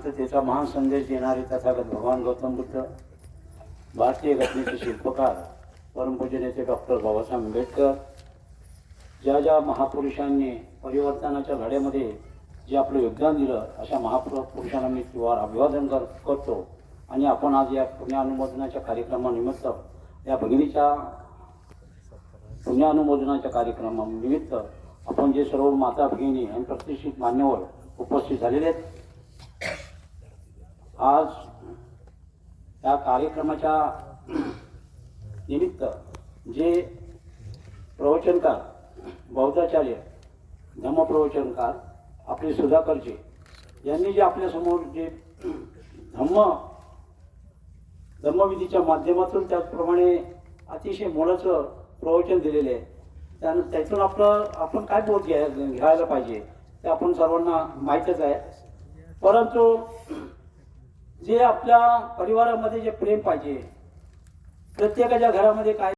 शांततेचा महान संदेश देणारे तथागत भगवान गौतम बुद्ध, भारतीय घटनेचे शिल्पकार परमपूज्य नेते डॉक्टर बाबासाहेब आंबेडकर, ज्या ज्या महापुरुषांनी परिवर्तनाच्या लढ्यामध्ये जे आपलं योगदान दिलं अशा महापुरुषांना मी त्रिवार अभिवादन करतो. आणि आपण आज या पुण्यानुमोदनाच्या कार्यक्रमानिमित्त या भगिनीच्या पुण्यानुमोदनाच्या कार्यक्रमानिमित्त आपण जे सर्व माता भगिनी आणि प्रतिष्ठित मान्यवर उपस्थित झालेले आहेत. आज या कार्यक्रमाच्या निमित्त जे प्रवचनकार बौद्धाचार्य धम्मप्रवचनकार आपले सुधाकरजी यांनी जे आपल्यासमोर जे धम्मविधीच्या माध्यमातून त्याचप्रमाणे अतिशय मोलाचं प्रवचन दिलेले आहे. त्यातून आपण काय बोध घ्यायला पाहिजे ते आपण सर्वांना माहीतच आहे. परंतु जे आपल्या परिवारामध्ये जे प्रेम पाहिजे, प्रत्येकाच्या घरामध्ये काय